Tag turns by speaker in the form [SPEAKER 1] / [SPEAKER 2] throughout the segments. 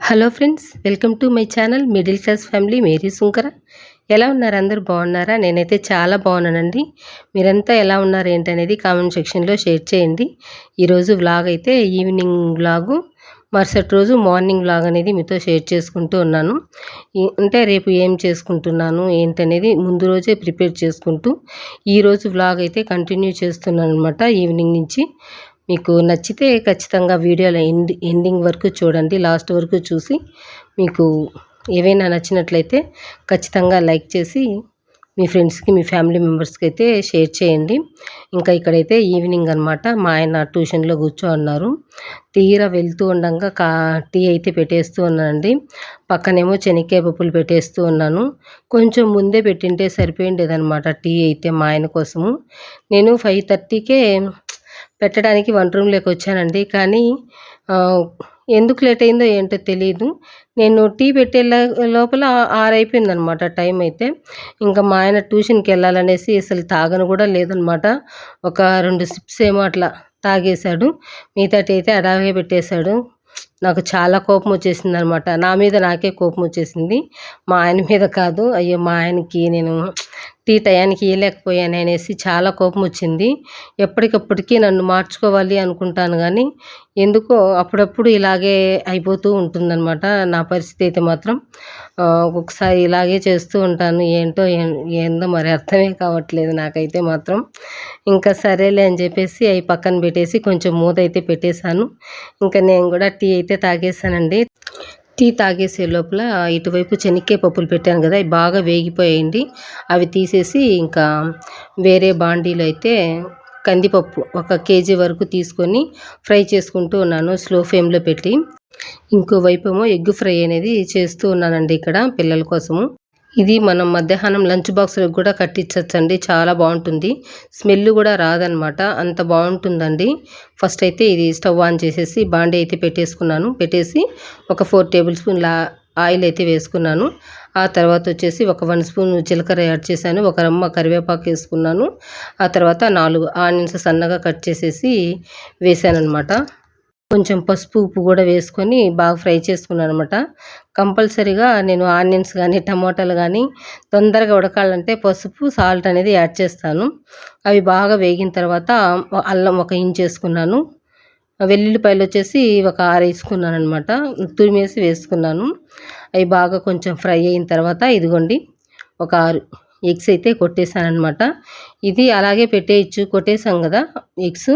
[SPEAKER 1] Hello friends, welcome to my channel middle class family Mary Sunkara. ఎలా ఉన్నారు? అందరూ బాగున్నారా? నేనైతే చాలా బాగున్నానండి. మీరంతా ఎలా ఉన్నారు ఏంటనేది కామెంట్ సెక్షన్లో షేర్ చేయండి. ఈరోజు వ్లాగ్ అయితే ఈవినింగ్ వ్లాగు, మరుసటి రోజు మార్నింగ్ వ్లాగ్ అనేది మీతో షేర్ చేసుకుంటూ ఉన్నాను. అంటే రేపు ఏం చేసుకుంటున్నాను ఏంటనేది ముందు రోజే ప్రిపేర్ చేసుకుంటూ ఈరోజు వ్లాగ్ అయితే కంటిన్యూ చేస్తున్నాను అనమాట. ఈవినింగ్ నుంచి మీకు నచ్చితే ఖచ్చితంగా వీడియోలో ఎండింగ్ వరకు చూడండి. లాస్ట్ వరకు చూసి మీకు ఏవైనా నచ్చినట్లయితే ఖచ్చితంగా లైక్ చేసి మీ ఫ్రెండ్స్కి, మీ ఫ్యామిలీ మెంబర్స్కి అయితే షేర్ చేయండి. ఇంకా ఇక్కడైతే ఈవినింగ్ అనమాట. మా ఆయన ట్యూషన్లో కూర్చోన్నారు. తీరా వెళ్తూ ఉండగా టీ అయితే పెట్టేస్తూ ఉన్నానండి. పక్కనేమో శనక్కాయ పప్పులు పెట్టేస్తూ ఉన్నాను. కొంచెం ముందే పెట్టింటే సరిపోయిండేదనమాట టీ అయితే మా ఆయన కోసము. నేను 5:30కే పెట్టడానికి వంట రూమ్లోకి వచ్చానండి. కానీ ఎందుకు లేట్ అయిందో ఏంటో తెలీదు. నేను టీ పెట్టే లోపల 6 అయిపోయిందనమాట టైం అయితే. ఇంకా మా ఆయన ట్యూషన్కి వెళ్ళాలనేసి అసలు తాగను కూడా లేదనమాట. ఒక 2 సిప్స్ ఏమో అట్లా తాగేశాడు. మిగతాటి అయితే అలాగే పెట్టేశాడు. నాకు చాలా కోపం వచ్చేసింది అనమాట. నా మీద నాకే కోపం వచ్చేసింది, మా ఆయన మీద కాదు. అయ్యో, మా ఆయనకి నేను టీ టయానికి ఇవ్వలేకపోయాను అనేసి చాలా కోపం వచ్చింది. ఎప్పటికప్పటికీ నన్ను మార్చుకోవాలి అనుకుంటాను, కానీ ఎందుకో అప్పుడప్పుడు ఇలాగే అయిపోతూ ఉంటుందన్నమాట నా పరిస్థితి అయితే మాత్రం. ఒక్కొక్కసారి ఇలాగే చేస్తూ ఉంటాను. ఏందో మరి అర్థమే కావట్లేదు నాకైతే మాత్రం. ఇంకా సరేలే అని చెప్పేసి అవి పక్కన పెట్టేసి కొంచెం మూత అయితే పెట్టేశాను. ఇంకా నేను కూడా టీ అయితే తాగేసానండి. టీ తాగేసే లోపల ఇటువైపు శనక్కాయ పప్పులు పెట్టాను కదా, అవి బాగా వేగిపోయాయండి. అవి తీసేసి ఇంకా వేరే బాండీలో అయితే కందిపప్పు 1 కేజీ వరకు తీసుకొని ఫ్రై చేసుకుంటూ ఉన్నాను స్లో ఫ్లేమ్లో పెట్టి. ఇంకోవైపు ఏమో ఎగ్ ఫ్రై అనేది చేస్తూ ఉన్నానండి ఇక్కడ పిల్లల కోసము. ఇది మనం మధ్యాహ్నం లంచ్ బాక్స్లకు కూడా కట్టించవచ్చండి. చాలా బాగుంటుంది, స్మెల్ కూడా రాదనమాట, అంత బాగుంటుందండి. ఫస్ట్ అయితే ఇది స్టవ్ ఆన్ చేసేసి బాండీ అయితే పెట్టేసుకున్నాను. పెట్టేసి ఒక 4 టేబుల్ స్పూన్ల ఆయిల్ అయితే వేసుకున్నాను. ఆ తర్వాత వచ్చేసి ఒక 1 స్పూన్ జీలకర్ర యాడ్ చేశాను. 1 రెమ్మ కరివేపాకు వేసుకున్నాను. ఆ తర్వాత 4 ఆనియన్స్ సన్నగా కట్ చేసేసి వేసాను అనమాట. కొంచెం పసుపు, ఉప్పు కూడా వేసుకొని బాగా ఫ్రై చేసుకున్నాను అనమాట. కంపల్సరీగా నేను ఆనియన్స్ కానీ టమాటాలు కానీ తొందరగా ఉడకాలంటే పసుపు, సాల్ట్ అనేది యాడ్ చేస్తాను. అవి బాగా వేగిన తర్వాత అల్లం 1 ఇంచ్ వేసుకున్నాను. వెల్లుల్లిపాయలు వచ్చేసి ఒక 6 వేసుకున్నాను అనమాట. తురిమేసి వేసుకున్నాను. అవి బాగా కొంచెం ఫ్రై అయిన తర్వాత ఇదిగోండి ఒక 6 ఎగ్స్ అయితే కొట్టేసానమాట. ఇది అలాగే పెట్టేయచ్చు, కొట్టేసాం కదా ఎగ్స్,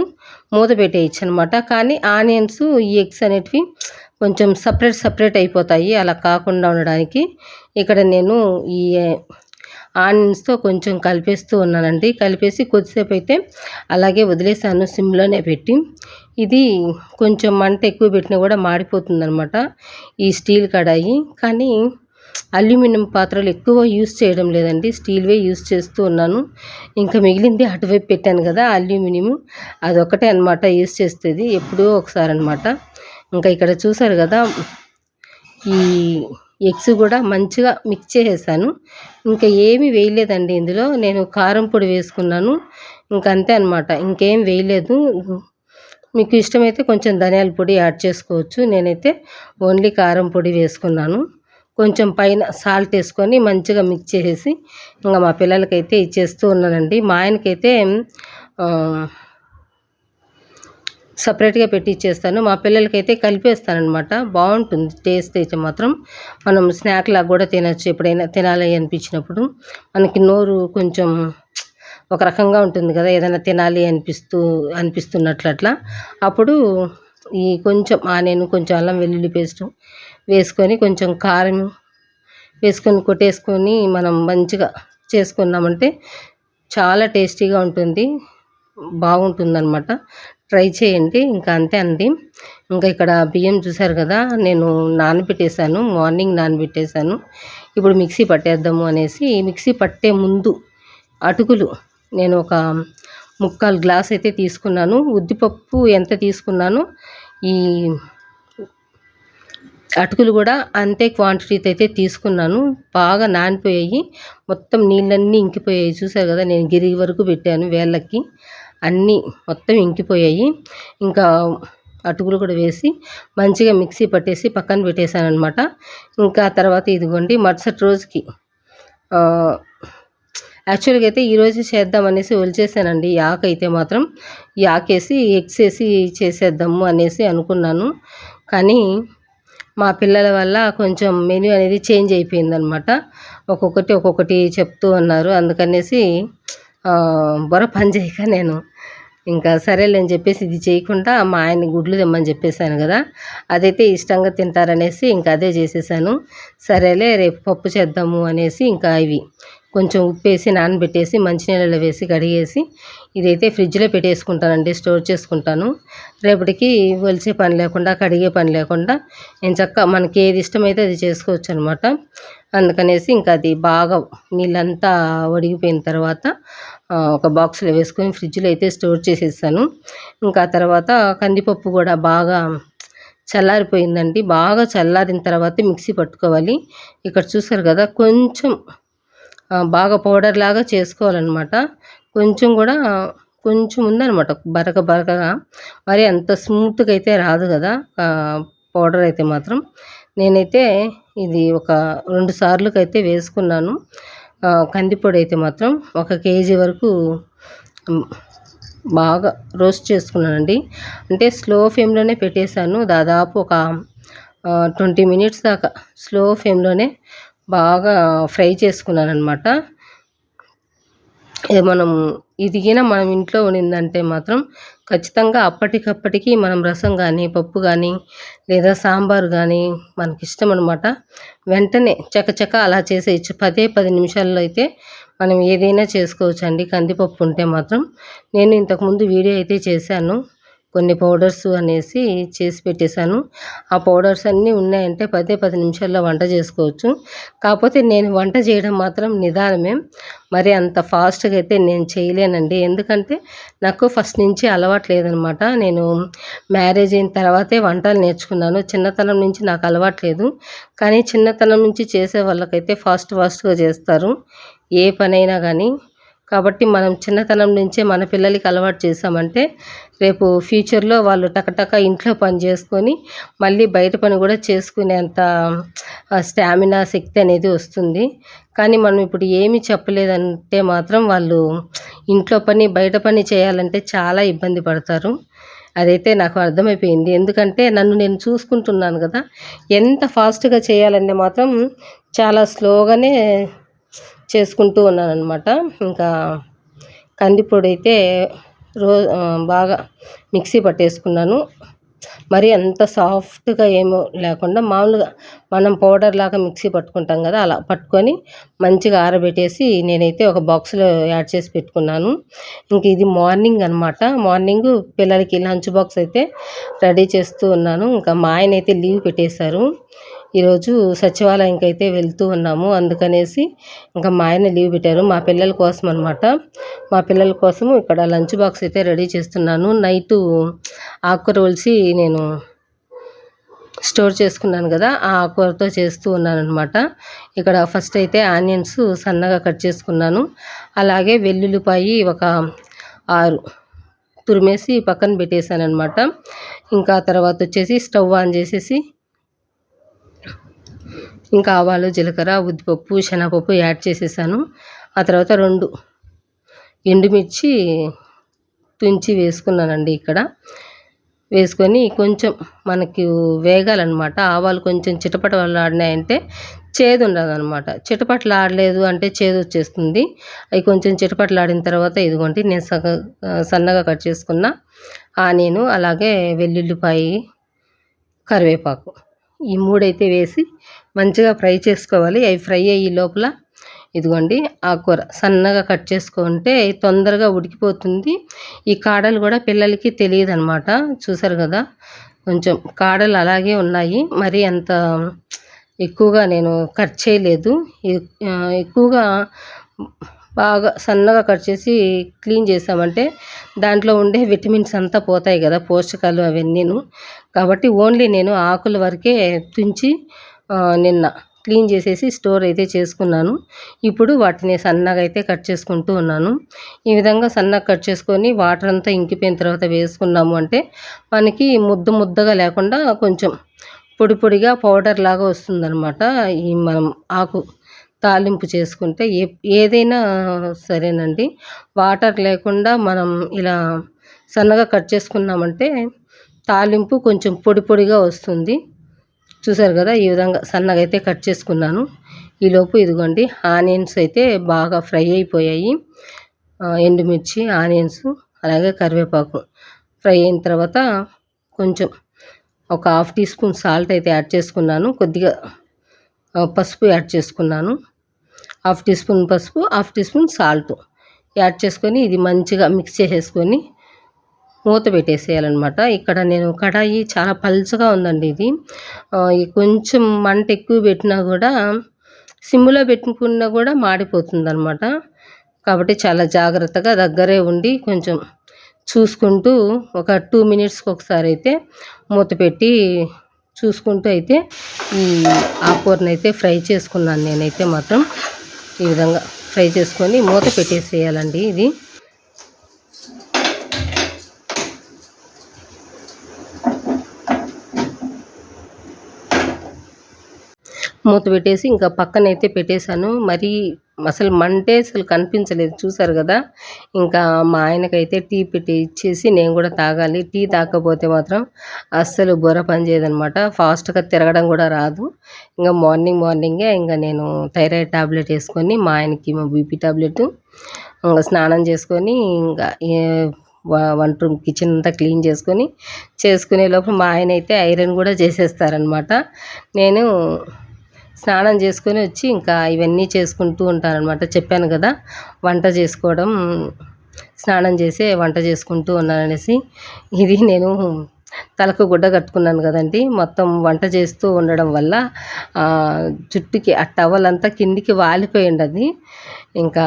[SPEAKER 1] మూత పెట్టేయచ్చు అనమాట. కానీ ఆనియన్స్, ఈ ఎగ్స్ అనేటివి కొంచెం సపరేట్ అయిపోతాయి. అలా కాకుండా ఉండడానికి ఇక్కడ నేను ఈ ఆనియన్స్తో కొంచెం కలిపేస్తూ ఉన్నానండి. కలిపేసి కొద్దిసేపు అయితే అలాగే వదిలేసాను సిమ్లోనే పెట్టి. ఇది కొంచెం మంట ఎక్కువ పెట్టినా కూడా మాడిపోతుంది అనమాట ఈ స్టీల్ కడాయి. కానీ అల్యూమినియం పాత్రలు ఎక్కువ యూస్ చేయడం లేదండి, స్టీల్వే యూస్ చేస్తూ ఉన్నాను. ఇంకా మిగిలింది అటువైపు పెట్టాను కదా అల్యూమినియం, అదొకటే అనమాట యూస్ చేస్తుంది ఎప్పుడో ఒకసారి అనమాట. ఇంకా ఇక్కడ చూసారు కదా, ఈ ఎగ్స్ కూడా మంచిగా మిక్స్ చేసేసాను. ఇంకా ఏమీ వేయలేదండి ఇందులో. నేను కారం పొడి వేసుకున్నాను, ఇంకా అంతే అనమాట, ఇంకేం వేయలేదు. మీకు ఇష్టమైతే కొంచెం ధనియాల పొడి యాడ్ చేసుకోవచ్చు. నేనైతే ఓన్లీ కారం పొడి వేసుకున్నాను. కొంచెం పైన సాల్ట్ వేసుకొని మంచిగా మిక్స్ చేసేసి ఇంకా మా పిల్లలకైతే ఇచ్చేస్తూ ఉన్నానండి. మా ఆయనకైతే సపరేట్గా పెట్టి ఇచ్చేస్తాను, మా పిల్లలకైతే కలిపేస్తానమాట. బాగుంటుంది టేస్ట్ అయితే మాత్రం. మనం స్నాక్ లాగా కూడా తినచ్చు ఎప్పుడైనా తినాలి అనిపించినప్పుడు. మనకి నోరు కొంచెం ఒక రకంగా ఉంటుంది కదా, ఏదైనా తినాలి అనిపిస్తున్నట్లు అట్లా. అప్పుడు ఈ కొంచెం ఆనియన్, కొంచెం అల్లం వెల్లుల్లి పేస్టు వేసుకొని కొంచెం కారం వేసుకొని కొట్టేసుకొని మనం మంచిగా చేసుకున్నామంటే చాలా టేస్టీగా ఉంటుంది, బాగుంటుందన్నమాట. ట్రై చేయండి. ఇంకా అంతే అండి. ఇంకా ఇక్కడ బియ్యం చూసారు కదా, నేను నానబెట్టేశాను, మార్నింగ్ నానబెట్టేశాను. ఇప్పుడు మిక్సీ పట్టేద్దాము అనేసి మిక్సీ పట్టే ముందు అటుకులు నేను ఒక 3/4 గ్లాస్ అయితే తీసుకున్నాను. ఉద్దిపప్పు ఎంత తీసుకున్నాను, ఈ అటుకులు కూడా అంతే క్వాంటిటీతో అయితే తీసుకున్నాను. బాగా నానిపోయాయి, మొత్తం నీళ్ళన్నీ ఇంకిపోయాయి. చూసారు కదా, నేను గిరి వరకు పెట్టాను వేళ్ళకి, అన్నీ మొత్తం ఇంకిపోయాయి. ఇంకా అటుకులు కూడా వేసి మంచిగా మిక్సీ పట్టేసి పక్కన పెట్టేశాననమాట. ఇంకా తర్వాత ఇదిగోండి మరుసటి రోజుకి యాక్చువల్గా అయితే ఈరోజు చేద్దామనేసి ఒలిచేసానండి. ఈ ఆకైతే మాత్రం ఈ ఆకేసి ఎగ్స్ వేసి చేసేద్దాము అనేసి అనుకున్నాను. కానీ మా పిల్లల వల్ల కొంచెం మెనూ అనేది చేంజ్ అయిపోయిందనమాట. ఒక్కొక్కటి చెప్తూ ఉన్నారు. అందుకనేసి బుర్ర పని చేయక నేను ఇంకా సరేలే అని చెప్పేసి ఇది చేయకుండా మా ఆయన్ని గుడ్లు తెమ్మని చెప్పేసాను కదా, అదైతే ఇష్టంగా తింటారనేసి ఇంకా అదే చేసేసాను. సరేలే రేపు పప్పు చేద్దాము అనేసి ఇంకా ఇవి కొంచెం ఉప్పేసి నానబెట్టేసి మంచినీళ్ళలో వేసి కడిగేసి ఇదైతే ఫ్రిడ్జ్లో పెట్టేసుకుంటానండి, స్టోర్ చేసుకుంటాను. రేపటికి ఒలిచే పని లేకుండా కడిగే పని లేకుండా నేను చక్కగా మనకి ఏది ఇష్టమైతే అది చేసుకోవచ్చు అనమాట. అందుకనేసి ఇంకా అది బాగా నీళ్ళంతా ఒడిగిపోయిన తర్వాత ఒక బాక్స్లో వేసుకొని ఫ్రిడ్జ్లో అయితే స్టోర్ చేసేసాను. ఇంకా తర్వాత కందిపప్పు కూడా బాగా చల్లారిపోయిందండి. బాగా చల్లారిన తర్వాత మిక్సీ పట్టుకోవాలి. ఇక్కడ చూసారు కదా, కొంచెం బాగా పౌడర్ లాగా చేసుకోవాలన్నమాట. కొంచెం ఉందనమాట బరకగా, మరి అంత స్మూత్గా అయితే రాదు కదా పౌడర్ అయితే మాత్రం. నేనైతే ఇది ఒక 2 సార్లకైతే వేసుకున్నాను. కందిపొడి అయితే మాత్రం 1 కేజీ వరకు బాగా రోస్ట్ చేసుకున్నానండి. అంటే స్లో ఫ్లేమ్లోనే పెట్టేశాను. దాదాపు ఒక 20 మినిట్స్ దాకా స్లో ఫ్లేమ్లోనే బాగా ఫ్రై చేసుకున్నానమాట. మనం ఇంట్లో ఉండిందంటే మాత్రం ఖచ్చితంగా అప్పటికప్పటికి మనం రసం కానీ పప్పు కానీ లేదా సాంబారు కానీ మనకిష్టం అనమాట. వెంటనే చకచక అలా చేసేయచ్చు. 10 నిమిషాల్లో అయితే మనం ఏదైనా చేసుకోవచ్చండి కందిపప్పు ఉంటే మాత్రం. నేను ఇంతకుముందు వీడియో అయితే చేశాను, కొన్ని పౌడర్స్ అనేసి చేసి పెట్టేశాను. ఆ పౌడర్స్ అన్నీ ఉన్నాయంటే 10 నిమిషాల్లో వంట చేసుకోవచ్చు. కాకపోతే నేను వంట చేయడం మాత్రం నిదానమే, మరి అంత ఫాస్ట్గా అయితే నేను చేయలేనండి. ఎందుకంటే నాకు ఫస్ట్ నుంచి అలవాటు లేదనమాట. నేను మ్యారేజ్ అయిన తర్వాతే వంటలు నేర్చుకున్నాను. చిన్నతనం నుంచి నాకు అలవాటు లేదు. కానీ చిన్నతనం నుంచి చేసే వాళ్ళకైతే ఫాస్ట్గా చేస్తారు ఏ పనైనా కానీ. కాబట్టి మనం చిన్నతనం నుంచే మన పిల్లలకి అలవాటు చేసామంటే రేపు ఫ్యూచర్లో వాళ్ళు టకటక ఇంట్లో పని చేసుకొని మళ్ళీ బయట పని కూడా చేసుకునేంత స్టామినా శక్తి అనేది వస్తుంది. కానీ మనం ఇప్పుడు ఏమీ చెప్పలేదంటే మాత్రం వాళ్ళు ఇంట్లో పని బయట పని చేయాలంటే చాలా ఇబ్బంది పడతారు. అదైతే నాకు అర్థమైపోయింది. ఎందుకంటే నన్ను నేను చూసుకుంటున్నాను కదా, ఎంత ఫాస్ట్గా చేయాలంటే మాత్రం చాలా స్లోగానే చేసుకుంటూ ఉన్నానన్నమాట. ఇంకా కందిపొడి అయితే బాగా మిక్సీ పట్టేసుకున్నాను. మరి అంత సాఫ్ట్గా ఏమో లేకుండా మామూలుగా మనం పౌడర్ లాగా మిక్సీ పట్టుకుంటాం కదా, అలా పట్టుకొని మంచిగా ఆరబెట్టేసి నేనైతే ఒక బాక్స్లో యాడ్ చేసి పెట్టుకున్నాను. ఇంక ఇది మార్నింగ్ అనమాట. మార్నింగ్ పిల్లలకి లంచ్ బాక్స్ అయితే రెడీ చేస్తూ ఉన్నాను. ఇంకా మా ఆయన అయితే లీవ్ పెట్టేశారు. ఈరోజు సచివాలయంకి అయితే వెళ్తూ ఉన్నాము. అందుకనేసి ఇంకా మా ఆయన లీవ్ పెట్టారు మా పిల్లల కోసం అనమాట. మా పిల్లల కోసము ఇక్కడ లంచ్ బాక్స్ అయితే రెడీ చేస్తున్నాను. నైటు ఆకుకూర ఒలిచి నేను స్టోర్ చేసుకున్నాను కదా, ఆ ఆకుకూరతో చేస్తూ ఉన్నాను అనమాట. ఇక్కడ ఫస్ట్ అయితే ఆనియన్స్ సన్నగా కట్ చేసుకున్నాను. అలాగే వెల్లుల్లిపాయి ఒక 6 తురిమేసి పక్కన పెట్టేశాను అనమాట. ఇంకా తర్వాత వచ్చేసి స్టవ్ ఆన్ చేసేసి ఇంకా ఆవాలు, జీలకర్ర, ఉద్దిపప్పు, శనగపప్పు యాడ్ చేసేసాను. ఆ తర్వాత 2 ఎండుమిర్చి తుంచి వేసుకున్నానండి. ఇక్కడ వేసుకొని కొంచెం మనకి వేగాలన్నమాట. ఆవాలు కొంచెం చిటపటలాడినాయంటే చేదు ఉండదన్నమాట. చిటపటలాడలేదు అంటే చేదు వచ్చేస్తుంది. అవి కొంచెం చిటపటలాడిన తర్వాత ఇదిగోండి నేను సన్నగా కట్ చేసుకున్న ఆనియను, అలాగే వెల్లుల్లిపాయి, కరివేపాకు ఈ 3 అయితే వేసి మంచిగా ఫ్రై చేసుకోవాలి. అవి ఫ్రై అయ్యే లోపల ఇదిగోండి ఆకుకూర సన్నగా కట్ చేసుకుంటే తొందరగా ఉడికిపోతుంది. ఈ కాడలు కూడా పిల్లలకి తెలియదు అనమాట. చూసారు కదా, కొంచెం కాడలు అలాగే ఉన్నాయి. మరి అంత ఎక్కువగా నేను కట్ చేయలేదు. ఎక్కువగా బాగా సన్నగా కట్ చేసి క్లీన్ చేసామంటే దాంట్లో ఉండే విటమిన్స్ అంతా పోతాయి కదా, పోషకాలు అవన్నీను. కాబట్టి ఓన్లీ నేను ఆకుల వరకే తుంచి నిన్న క్లీన్ చేసేసి స్టోర్ అయితే చేసుకున్నాను. ఇప్పుడు వాటిని సన్నగా అయితే కట్ చేసుకుంటూ ఉన్నాను. ఈ విధంగా సన్నగా కట్ చేసుకొని వాటర్ అంతా ఇంకిపోయిన తర్వాత వేసుకున్నాము అంటే మనకి ముద్దగా లేకుండా కొంచెం పొడి పొడిగా పౌడర్ లాగా వస్తుందనమాట. ఈ మనం ఆకు తాలింపు చేసుకుంటే ఏదైనా సరేనండి, వాటర్ లేకుండా మనం ఇలా సన్నగా కట్ చేసుకున్నామంటే తాలింపు కొంచెం పొడి పొడిగా వస్తుంది. చూసారు కదా, ఈ విధంగా సన్నగా అయితే కట్ చేసుకున్నాను. ఈలోపు ఇదిగోండి ఆనియన్స్ అయితే బాగా ఫ్రై అయిపోయాయి. ఎండుమిర్చి, ఆనియన్స్, అలాగే కరివేపాకు ఫ్రై అయిన తర్వాత కొంచెం ఒక హాఫ్ టీ స్పూన్ సాల్ట్ అయితే యాడ్ చేసుకున్నాను. కొద్దిగా పసుపు యాడ్ చేసుకున్నాను. హాఫ్ టీ స్పూన్ పసుపు, half teaspoon salt add చేసుకొని ఇది మంచిగా మిక్స్ చేసేసుకొని మూత పెట్టేసేయాలన్నమాట. ఇక్కడ నేను కడాయి చాలా పల్చగా ఉందండి ఇది. కొంచెం మంట ఎక్కువ పెట్టినా కూడా సిమ్లో పెట్టుకున్నా కూడా మాడిపోతుందన్నమాట. కాబట్టి చాలా జాగ్రత్తగా దగ్గరే ఉండి కొంచెం చూసుకుంటూ ఒక 2 మినిట్స్కి ఒకసారి అయితే మూత పెట్టి చూసుకుంటూ అయితే ఈ ఆకుకూరని అయితే ఫ్రై చేసుకున్నాను నేనైతే మాత్రం. ఈ విధంగా ఫ్రై చేసుకొని మూత పెట్టేసేయాలండి. ఇది మూత పెట్టేసి ఇంకా పక్కనైతే పెట్టేశాను. మరి అసలు మంటే అసలు కనిపించలేదు, చూసారు కదా. ఇంకా మా ఆయనకైతే టీ పెట్టి ఇచ్చేసి నేను కూడా తాగాలి. టీ తాగకపోతే మాత్రం అస్సలు బుర్ర పని చేయదనమాట. ఫాస్ట్గా తిరగడం కూడా రాదు. ఇంకా మార్నింగే ఇంకా నేను థైరాయిడ్ టాబ్లెట్ వేసుకొని మా ఆయనకి బీపీ టాబ్లెట్ ఇంకా స్నానం చేసుకొని ఇంకా వంట రూమ్ కిచెన్ అంతా క్లీన్ చేసుకునే లోపు మా ఆయన అయితే ఐరన్ కూడా చేసేస్తారనమాట. నేను స్నానం చేసుకొని వచ్చి ఇంకా ఇవన్నీ చేసుకుంటూ ఉంటానన్నమాట. చెప్పాను కదా, వంట చేసుకోవడం, స్నానం చేసే వంట చేసుకుంటూ ఉన్నాననేసి. ఇది నేను తలకు గుడ్డ కట్టుకున్నాను కదండి. మొత్తం వంట చేస్తూ ఉండడం వల్ల జుట్టుకి ఆ టవల్ అంతా కిందికి వాలిపోయింది. అది ఇంకా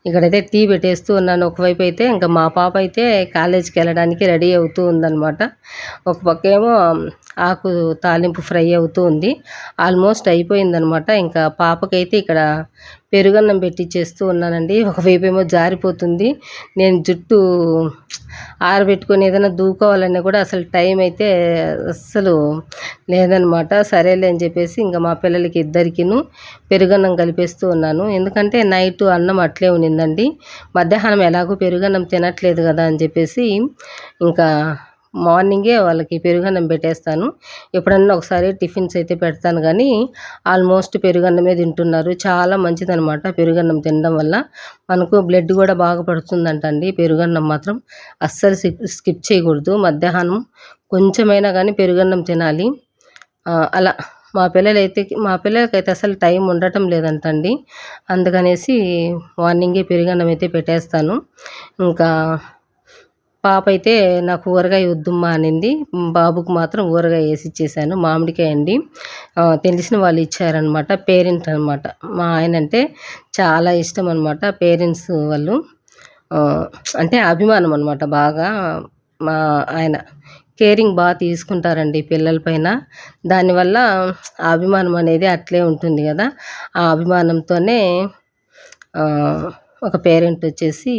[SPEAKER 1] ఇక్కడైతే టీ పెట్టేస్తూ ఉన్నాను. ఒకవైపు అయితే ఇంకా మా పాప అయితే కాలేజీకి వెళ్ళడానికి రెడీ అవుతూ ఉందన్నమాట. ఒక పక్క ఏమో ఆకు తాలింపు ఫ్రై అవుతూ ఉంది. ఆల్మోస్ట్ అయిపోయిందనమాట. ఇంకా పాపకైతే ఇక్కడ పెరుగన్నం పెట్టిచ్చేస్తూ ఉన్నానండి. ఒకవైపు ఏమో జారిపోతుంది. నేను జుట్టు ఆరబెట్టుకొని ఏదైనా దూకోవాలన్నా కూడా అసలు టైం అయితే అస్సలు లేదనమాట. సరేలే అని చెప్పేసి ఇంకా మా పిల్లలకి ఇద్దరికిను పెరుగన్నం కలిపేస్తూ ఉన్నాను. ఎందుకంటే నైట్ అన్నం అట్లే ఉన్నిందండి. మధ్యాహ్నం ఎలాగో పెరుగన్నం తినట్లేదు కదా అని చెప్పేసి ఇంకా మార్నింగే వాళ్ళకి పెరుగన్నం పెట్టేస్తాను. ఎప్పుడన్నా ఒకసారి టిఫిన్స్ అయితే పెడతాను, కానీ ఆల్మోస్ట్ పెరుగన్నమే తింటున్నారు. చాలా మంచిదనమాట పెరుగన్నం తినడం వల్ల. మనకు బ్లడ్ కూడా బాగా పడుతుందంటండి. పెరుగన్నం మాత్రం అస్సలు స్కిప్ చేయకూడదు. మధ్యాహ్నం కొంచెమైనా కానీ పెరుగన్నం తినాలి. అలా మా పిల్లలకైతే అసలు టైం ఉండటం లేదంటండి. అందుకనేసి మార్నింగే పెరుగన్నం అయితే పెట్టేస్తాను. ఇంకా పాప అయితే నాకు ఊరగాయ వద్దమ్మా అనింది. బాబుకు మాత్రం ఊరగాయ వేసి ఇచ్చేసాను. మామిడికాయ అండి, తెలిసిన వాళ్ళు ఇచ్చారనమాట. పేరెంట్ అనమాట. మా ఆయన అంటే చాలా ఇష్టం అనమాట. పేరెంట్స్ వాళ్ళు అంటే అభిమానం అనమాట బాగా. మా ఆయన కేరింగ్ బాగా తీసుకుంటారండి పిల్లల పైన. దానివల్ల ఆ అభిమానం అనేది అట్లే ఉంటుంది కదా. ఆ అభిమానంతోనే ఒక పేరెంట్ వచ్చేసి,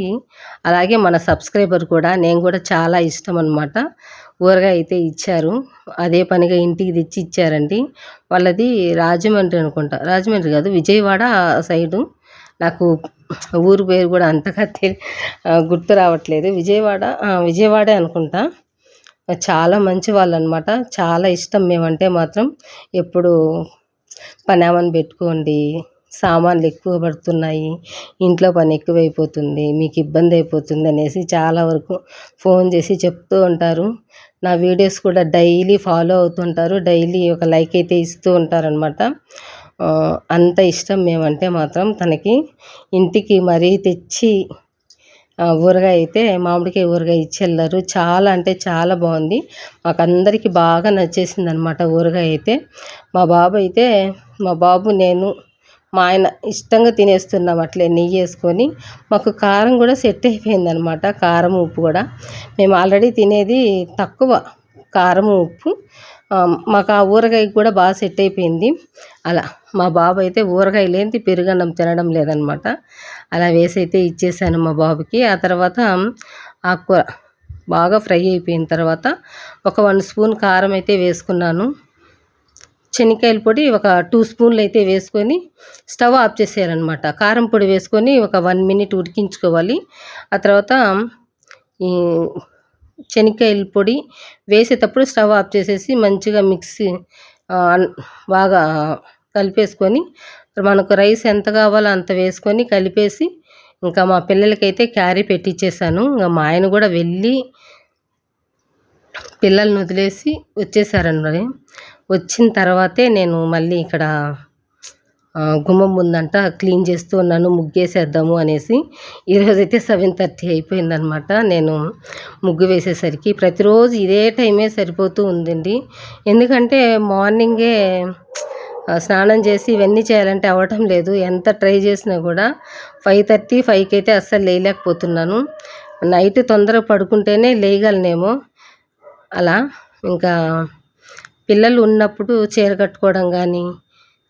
[SPEAKER 1] అలాగే మన సబ్స్క్రైబర్ కూడా, నేను కూడా చాలా ఇష్టం అనమాట. ఊరగాయ అయితే ఇచ్చారు. అదే పనిగా ఇంటికి తెచ్చి ఇచ్చారండి. వాళ్ళది రాజమండ్రి అనుకుంటా, రాజమండ్రి కాదు విజయవాడ సైడు. నాకు ఊరు పేరు కూడా అంతగా గుర్తు రావట్లేదు. విజయవాడే అనుకుంటా. చాలా మంచి వాళ్ళు అనమాట. చాలా ఇష్టం మేమంటే మాత్రం. ఎప్పుడు పనామని పెట్టుకోండి, సామాన్లు ఎక్కువ పడుతున్నాయి, ఇంట్లో పని ఎక్కువైపోతుంది, మీకు ఇబ్బంది అయిపోతుంది అనేసి చాలా వరకు ఫోన్ చేసి చెప్తూ ఉంటారు. నా వీడియోస్ కూడా డైలీ ఫాలో అవుతుంటారు. డైలీ ఒక లైక్ అయితే ఇస్తూ ఉంటారనమాట. అంత ఇష్టం మేమంటే మాత్రం తనకి. ఇంటికి మరీ తెచ్చి ఊరగాయ అయితే మామిడికాయ ఊరగాయ ఇచ్చి వెళ్ళారు. చాలా అంటే చాలా బాగుంది. మాకందరికీ బాగా నచ్చేసింది అనమాట ఊరగాయ అయితే. మా బాబు, నేను, మా ఆయన ఇష్టంగా తినేస్తున్నాం అట్లే నెయ్యి వేసుకొని. మాకు కారం కూడా సెట్ అయిపోయింది అనమాట. కారం ఉప్పు కూడా మేము ఆల్రెడీ తినేది తక్కువ కారం ఉప్పు. మాకు ఆ ఊరగాయ కూడా బాగా సెట్ అయిపోయింది. అలా మా బాబు అయితే ఊరగాయ లేనిది పెరుగన్నం తినడం లేదనమాట. అలా వేసి అయితే ఇచ్చేసాను మా బాబుకి. ఆ తర్వాత ఆకుకూర బాగా ఫ్రై అయిపోయిన తర్వాత ఒక 1 స్పూన్ కారం అయితే వేసుకున్నాను. శనక్కాయల పొడి ఒక 2 స్పూన్లు అయితే వేసుకొని స్టవ్ ఆఫ్ చేసేయాలన్నమాట. కారం పొడి వేసుకొని ఒక 1 మినిట్ ఉడికించుకోవాలి. ఆ తర్వాత ఈ శనక్కాయల పొడి వేసేటప్పుడు స్టవ్ ఆఫ్ చేసేసి మంచిగా మిక్సీ బాగా కలిపేసుకొని మనకు రైస్ ఎంత కావాలో అంత వేసుకొని కలిపేసి ఇంకా మా పిల్లలకైతే క్యారీ పెట్టించేసాను. ఇంకా మా ఆయన కూడా వెళ్ళి పిల్లల్ని వదిలేసి వచ్చేసారన్నమాట. వచ్చిన తర్వాతే నేను మళ్ళీ ఇక్కడ గుమ్మం ముందంట క్లీన్ చేస్తూ ఉన్నాను, ముగ్గేసేద్దాము అనేసి. ఈరోజైతే 7:30 అయిపోయిందనమాట నేను ముగ్గు వేసేసరికి. ప్రతిరోజు ఇదే టైమే సరిపోతూ ఉందండి. ఎందుకంటే మార్నింగే స్నానం చేసి ఇవన్నీ చేయాలంటే అవ్వటం లేదు. ఎంత ట్రై చేసినా కూడా 5:30, 5కి అయితే అస్సలు లేయలేకపోతున్నాను. నైట్ తొందరగా పడుకుంటేనే లేయగలనేమో. అలా ఇంకా పిల్లలు ఉన్నప్పుడు చీర కట్టుకోవడం కానీ,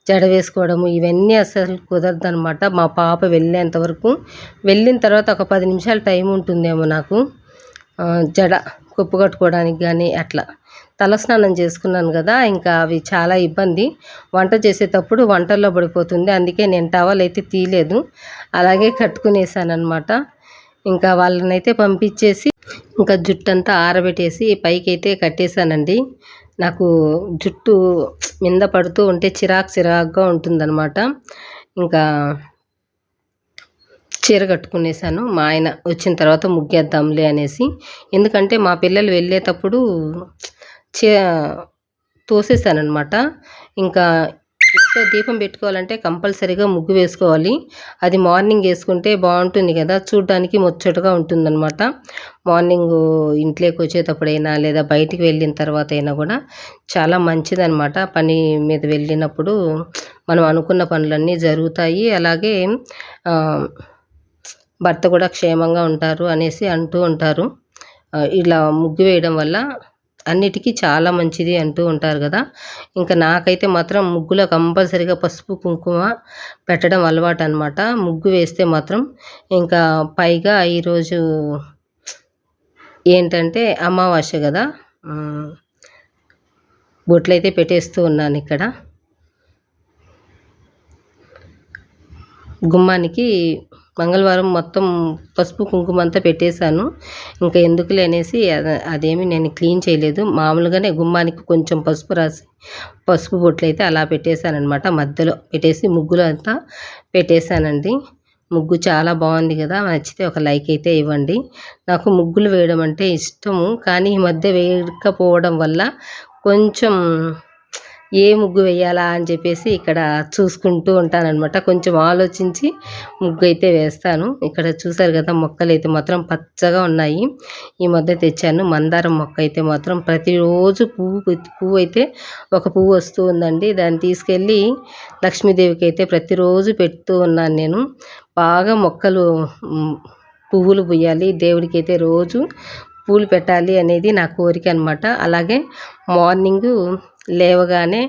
[SPEAKER 1] జడ వేసుకోవడము ఇవన్నీ అసలు కుదరదనమాట. మా పాప వెళ్ళేంతవరకు. వెళ్ళిన తర్వాత ఒక 10 నిమిషాలు టైం ఉంటుందేమో నాకు జడ కుప్పు కట్టుకోవడానికి కానీ అట్లా. తలస్నానం చేసుకున్నాను కదా, ఇంకా అవి చాలా ఇబ్బంది. వంట చేసేటప్పుడు వంటల్లో పడిపోతుంది. అందుకే నేను టవల్ అయితే తీయలేదు, అలాగే కట్టుకునేసానమాట. ఇంకా వాళ్ళనైతే పంపించేసి ఇంకా జుట్టంతా ఆరబెట్టేసి పైకైతే కట్టేశానండి. నాకు జుట్టు మీద పడుతూ ఉంటే చిరాకుగా ఉంటుందన్నమాట. ఇంకా చీర కట్టుకునేసాను. మా ఆయన వచ్చిన తర్వాత ముగ్గేద్దాంలే అనేసి. ఎందుకంటే మా పిల్లలు వెళ్ళేటప్పుడు చే తోసేసానమాట. ఇంకా ఇంట్లో దీపం పెట్టుకోవాలంటే కంపల్సరీగా ముగ్గు వేసుకోవాలి. అది మార్నింగ్ వేసుకుంటే బాగుంటుంది కదా, చూడ్డానికి ముచ్చటగా ఉంటుందన్నమాట. మార్నింగు ఇంట్లోకి వచ్చేటప్పుడైనా లేదా బయటికి వెళ్ళిన తర్వాత అయినా కూడా చాలా మంచిదన్నమాట. పని మీద వెళ్ళినప్పుడు మనం అనుకున్న పనులన్నీ జరుగుతాయి. అలాగే భర్త కూడా క్షేమంగా ఉంటారు అనేసి అంటూ ఉంటారు. ఇలా ముగ్గు వేయడం వల్ల అన్నిటికీ చాలా మంచిది అంటూ ఉంటారు కదా. ఇంకా నాకైతే మాత్రం ముగ్గులో కంపల్సరీగా పసుపు కుంకుమ పెట్టడం అలవాటు అనమాట. ముగ్గు వేస్తే మాత్రం ఇంకా పైగా ఈరోజు ఏంటంటే అమావాస్య కదా, బొట్లయితే పెట్టేస్తూ ఉన్నాను ఇక్కడ. గుమ్మానికి మంగళవారం మొత్తం పసుపు కుంకుమ అంతా పెట్టేశాను. ఇంకా ఎందుకులే అనేసి అదేమి నేను క్లీన్ చేయలేదు. మామూలుగానే గుమ్మానికి కొంచెం పసుపు రాసి పసుపు బొట్లు అయితే అలా పెట్టేశానమాట. మధ్యలో పెట్టేసి ముగ్గులు అంతా పెట్టేశానండి. ముగ్గు చాలా బాగుంది కదా, నచ్చితే ఒక లైక్ అయితే ఇవ్వండి. నాకు ముగ్గులు వేయడం అంటే ఇష్టము, కానీ ఈ మధ్య వేయకపోవడం వల్ల కొంచెం ఏ ముగ్గు వేయాలా అని చెప్పేసి ఇక్కడ చూసుకుంటూ ఉంటానన్నమాట. కొంచెం ఆలోచించి ముగ్గు అయితే వేస్తాను. ఇక్కడ చూసారు కదా, మొక్కలు అయితే మాత్రం పచ్చగా ఉన్నాయి. ఈ మధ్య తెచ్చాను మందారం మొక్క అయితే మాత్రం ప్రతిరోజు పువ్వు అయితే ఒక పువ్వు వస్తూ ఉందండి. దాన్ని తీసుకెళ్ళి లక్ష్మీదేవికి అయితే ప్రతిరోజు పెడుతూ ఉన్నాను నేను. బాగా మొక్కలు పువ్వులు పూయాలి, దేవుడికి అయితే రోజు పూలు పెట్టాలి అనేది నా కోరిక అనమాట. అలాగే మార్నింగు లేవగానే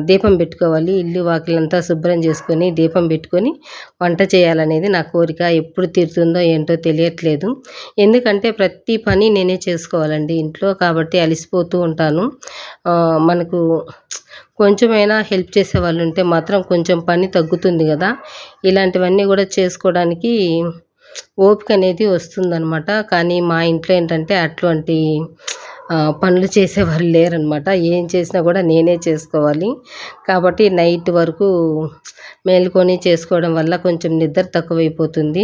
[SPEAKER 1] దీపం పెట్టుకోవాలి, ఇల్లు వాకిలంతా శుభ్రం చేసుకొని దీపం పెట్టుకొని వంట చేయాలనేది నా కోరిక. ఎప్పుడు తీరుతుందో ఏంటో తెలియట్లేదు. ఎందుకంటే ప్రతి పని నేనే చేసుకోవాలండి ఇంట్లో, కాబట్టి అలసిపోతూ ఉంటాను. మనకు కొంచెమైనా హెల్ప్ చేసే వాళ్ళు ఉంటే మాత్రం కొంచెం పని తగ్గుతుంది కదా. ఇలాంటివన్నీ కూడా చేసుకోవడానికి ఓపిక అనేది వస్తుందన్నమాట. కానీ మా ఇంట్లో ఏంటంటే అటువంటి పనులు చేసేవాళ్ళు లేరనమాట. ఏం చేసినా కూడా నేనే చేసుకోవాలి. కాబట్టి నైట్ వరకు మేలుకొని చేసుకోవడం వల్ల కొంచెం నిద్ర తక్కువైపోతుంది.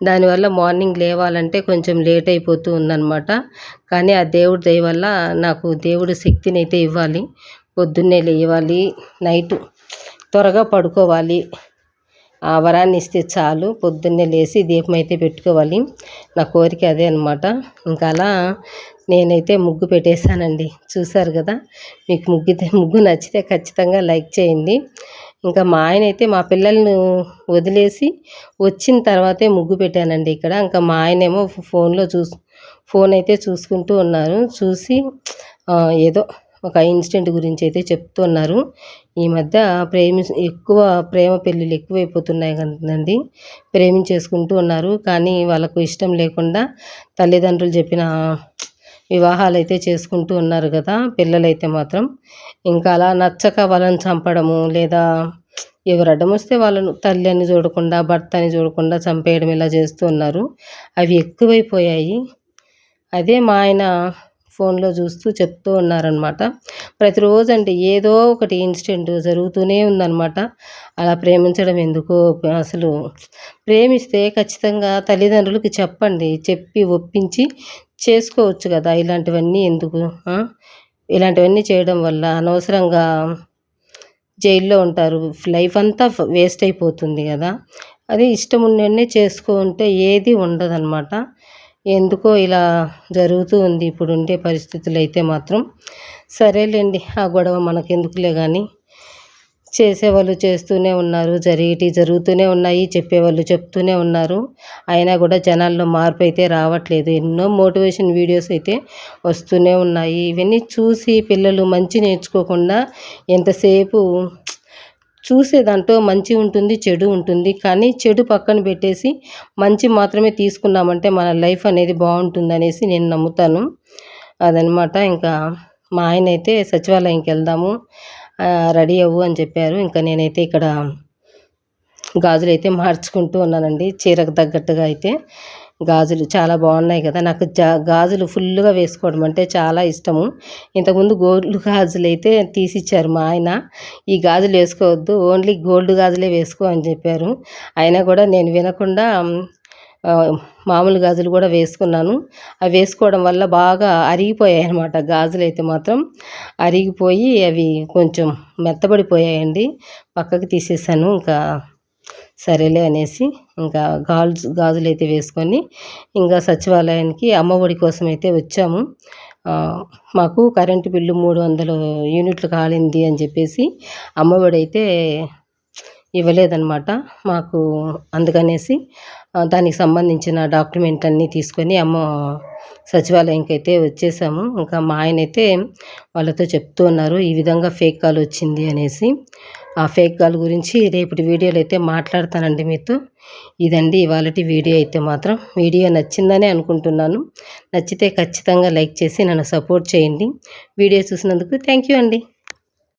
[SPEAKER 1] దానివల్ల మార్నింగ్ లేవాలంటే కొంచెం లేట్ అయిపోతూ ఉందన్నమాట. కానీ ఆ దేవుడి దయ వల్ల నాకు దేవుడు శక్తిని అయితే ఇవ్వాలి. పొద్దున్నే లేవాలి, నైట్ త్వరగా పడుకోవాలి, ఆ వరాన్ని ఇస్తే చాలు. పొద్దున్నే లేచి దీపం అయితే పెట్టుకోవాలి, నా కోరిక అదే అనమాట. ఇంకా అలా నేనైతే ముగ్గు పెట్టేశానండి. చూసారు కదా, మీకు ముగ్గు నచ్చితే ఖచ్చితంగా లైక్ చేయండి. ఇంకా మా ఆయన అయితే మా పిల్లల్ని వదిలేసి వచ్చిన తర్వాతే ముగ్గు పెట్టానండి ఇక్కడ. ఇంకా మా ఆయనేమో ఫోన్ అయితే చూసుకుంటూ ఉన్నారు. చూసి ఏదో ఒక ఇన్సిడెంట్ గురించి అయితే చెప్తున్నారు. ఈ మధ్య ఎక్కువ ప్రేమ పెళ్ళిళ్ళు ఎక్కువైపోతున్నాయి కదండీ. ప్రేమించేసుకుంటూ ఉన్నారు. కానీ వాళ్ళకు ఇష్టం లేకుండా తల్లిదండ్రులు చెప్పిన వివాహాలైతే చేసుకుంటూ ఉన్నారు కదా! పిల్లలైతే మాత్రం. ఇంకా అలా నచ్చక వాళ్ళని చంపడము, లేదా ఎవరు అడ్డమొస్తే వాళ్ళను తల్లి అని చూడకుండా, భర్త అని చూడకుండా చంపేయడం ఇలా చేస్తూ ఉన్నారు. అవి ఎక్కువైపోయాయి. అదే మా ఆయన ఫోన్లో చూస్తూ చెప్తూ ఉన్నారనమాట. ప్రతిరోజండి ఏదో ఒకటి ఇన్సిడెంట్ జరుగుతూనే ఉందనమాట. అలా ప్రేమించడం ఎందుకో అసలు ప్రేమిస్తే ఖచ్చితంగా తల్లిదండ్రులకి చెప్పండి. చెప్పి ఒప్పించి చేసుకోవచ్చు కదా! ఇలాంటివన్నీ ఎందుకు? ఇలాంటివన్నీ చేయడం వల్ల అనవసరంగా జైల్లో ఉంటారు. లైఫ్ అంతా వేస్ట్ అయిపోతుంది కదా! అదే ఇష్టం ఉన్నోడినే చేసుకుంటే ఏది ఉండదనమాట. ఎందుకో ఇలా జరుగుతూ ఉంది ఇప్పుడుండే పరిస్థితులైతే మాత్రం. సరేలెండి ఆ గొడవ మనకెందుకులే గానీ, చేసేవాళ్ళు చేస్తూనే ఉన్నారు. జరుగుతూనే ఉన్నాయి. చెప్పేవాళ్ళు చెప్తూనే ఉన్నారు. అయినా కూడా జనాల్లో మార్పయితే రావట్లేదు. ఎన్నో మోటివేషన్ వీడియోస్ అయితే వస్తూనే ఉన్నాయి. ఇవన్నీ చూసి పిల్లలు మంచి నేర్చుకోకుండా ఎంతసేపు చూసే దాంట్లో మంచి ఉంటుంది, చెడు ఉంటుంది. కానీ చెడు పక్కన పెట్టేసి మంచి మాత్రమే తీసుకున్నామంటే మన లైఫ్ అనేది బావుంటుందనేసి నేను నమ్ముతాను. అదనమాట. ఇంకా మా ఆయనైతే సచివాలయంకి వెళ్దాము, రెడీ అవ్వు అని చెప్పారు. ఇంకా నేనైతే ఇక్కడ గాజులైతే మార్చుకుంటూ ఉన్నానండి. చీరకు తగ్గట్టుగా అయితే గాజులు చాలా బాగున్నాయి కదా! నాకు గాజులు ఫుల్లుగా వేసుకోవడం అంటే చాలా ఇష్టము. ఇంతకుముందు గోల్డ్ గాజులైతే తీసిచ్చారు మా ఆయన. ఈ గాజులు వేసుకోవద్దు, ఓన్లీ గోల్డ్ గాజులే వేసుకో అని చెప్పారు. అయినా కూడా నేను వినకుండా మామూలు గాజులు కూడా వేసుకున్నాను. అవి వేసుకోవడం వల్ల బాగా అరిగిపోయాయి అన్నమాట. గాజులైతే మాత్రం అరిగిపోయి అవి కొంచెం మెత్తబడిపోయాయండి. పక్కకు తీసేసాను. ఇంకా సరేలే అనేసి ఇంకా గాజులైతే వేసుకొని ఇంకా సచివాలయానికి అమ్మ ఒడి కోసం అయితే వచ్చాము. మాకు కరెంటు బిల్లు 300 యూనిట్లు కాలింది అని చెప్పేసి అమ్మ ఒడి అయితే ఇవ్వలేదన్నమాట మాకు. అందుకనేసి దానికి సంబంధించిన డాక్యుమెంట్ అన్నీ తీసుకొని సచివాలయంకి అయితే వచ్చేసాము. ఇంకా మా ఆయనైతే వాళ్ళతో చెప్తూ ఉన్నారు ఈ విధంగా ఫేక్ కాల్ వచ్చింది అనేసి. ఆ ఫేక్ కాల్ గురించి రేపటి వీడియోలో అయితే మాట్లాడతానండి మీతో. ఇదండి ఇవాళటి వీడియో అయితే మాత్రం. వీడియో నచ్చిందనే అనుకుంటున్నాను. నచ్చితే ఖచ్చితంగా లైక్ చేసి నన్ను సపోర్ట్ చేయండి. వీడియో చూసినందుకు థ్యాంక్ యూ అండి.